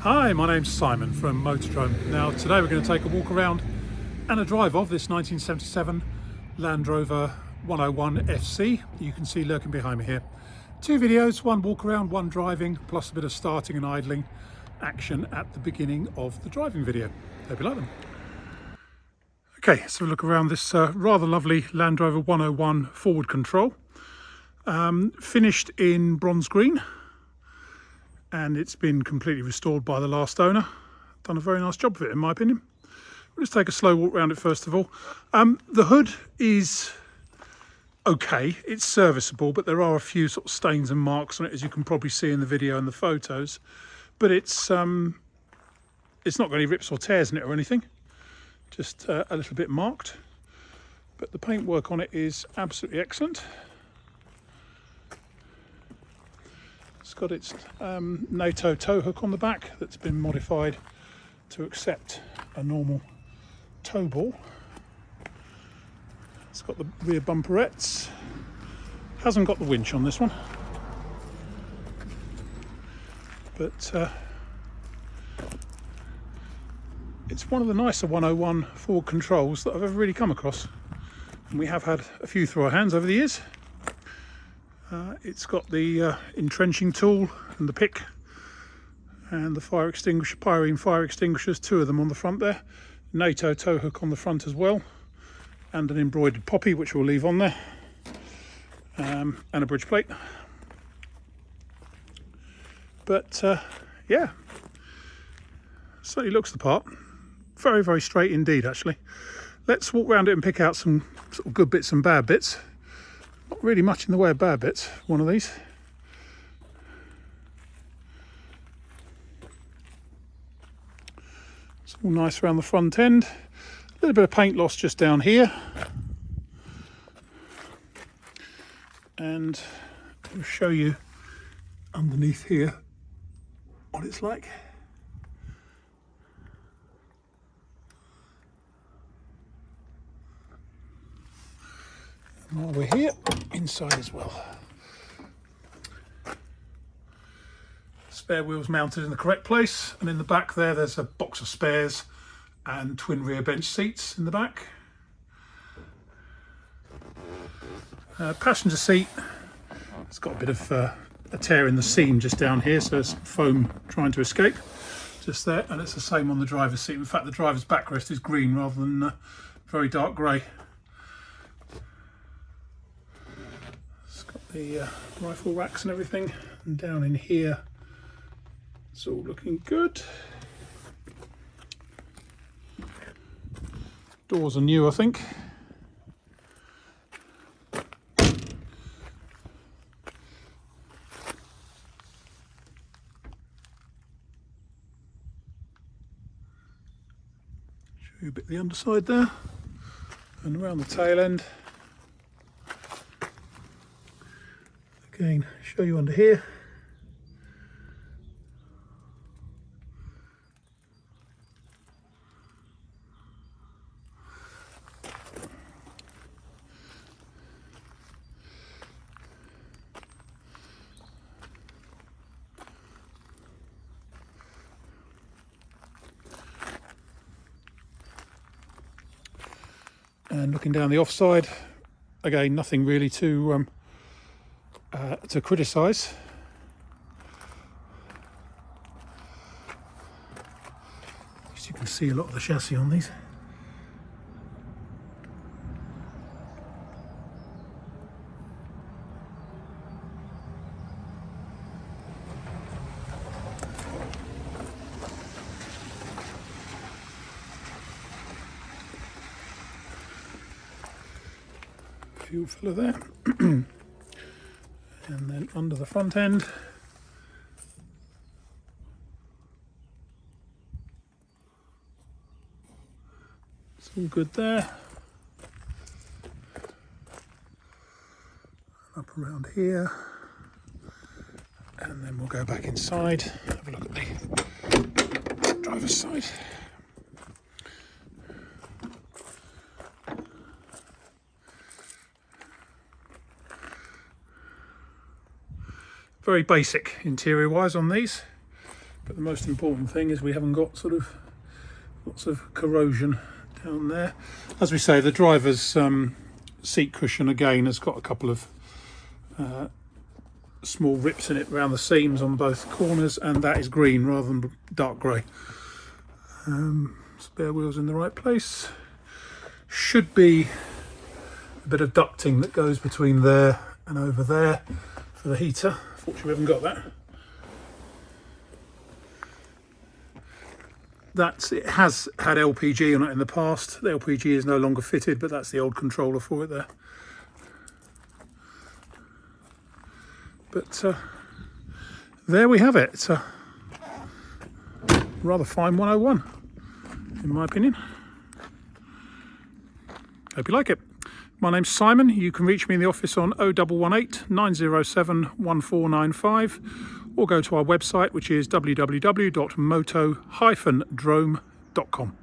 Hi, my name's Simon from Motodrome. Now today we're going to take a walk around and a drive of this 1977 Land Rover 101 FC that you can see lurking behind me here. Two videos, one walk around, one driving, plus a bit of starting and idling action at the beginning of the driving video. Hope you like them. Okay, so look around this rather lovely Land Rover 101 forward control. Finished in bronze green, and it's been completely restored by the last owner. Done a very nice job of it, in my opinion. We'll just take a slow walk around it first of all. The hood is okay, it's serviceable, but there are a few sort of stains and marks on it, as you can probably see in the video and the photos. But it's not got any rips or tears in it or anything, just a little bit marked. But the paintwork on it is absolutely excellent. It's got its NATO tow hook on the back that's been modified to accept a normal tow ball. It's got the rear bumperettes. Hasn't got the winch on this one, but it's one of the nicer 101 forward controls that I've ever really come across, and we have had a few through our hands over the years. It's got the entrenching tool and the pick and the fire extinguisher, pyrene fire extinguishers, two of them on the front there. NATO tow hook on the front as well, and an embroidered poppy which we'll leave on there, and a bridge plate. But yeah, certainly looks the part. Very, very straight indeed, actually. Let's walk around it and pick out some sort of good bits and bad bits. Not really much in the way of bad bits, one of these. It's all nice around the front end. A little bit of paint loss just down here. And I'll show you underneath here what it's like. And while we're here, inside as well. Spare wheels mounted in the correct place, and in the back there's a box of spares and twin rear bench seats in the back. Passenger seat, it's got a bit of a tear in the seam just down here, so there's foam trying to escape just there, and it's the same on the driver's seat. In fact, the driver's backrest is green rather than very dark grey. It's got the rifle racks and everything, and down in here it's all looking good. Doors are new, I think. Show you a bit of the underside there, and around the tail end. Again, show you under here. And looking down the offside, again, nothing really to criticise. As you can see, a lot of the chassis on these. Fuel filler there. And then under the front end, it's all good there. Up around here, and then we'll go back inside, have a look at the driver's side. Very basic interior wise on these. But the most important thing is we haven't got sort of lots of corrosion down there. As we say, the driver's seat cushion again has got a couple of small rips in it around the seams on both corners, and that is green rather than dark grey. Spare wheels in the right place. Should be a bit of ducting that goes between there and over there for the heater. Fortunately, we haven't got that. It has had LPG on it in the past. The LPG is no longer fitted, but that's the old controller for it there. But there we have it. It's a rather fine 101, in my opinion. Hope you like it. My name's Simon. You can reach me in the office on 0118 907 1495, or go to our website, which is www.moto-drome.com.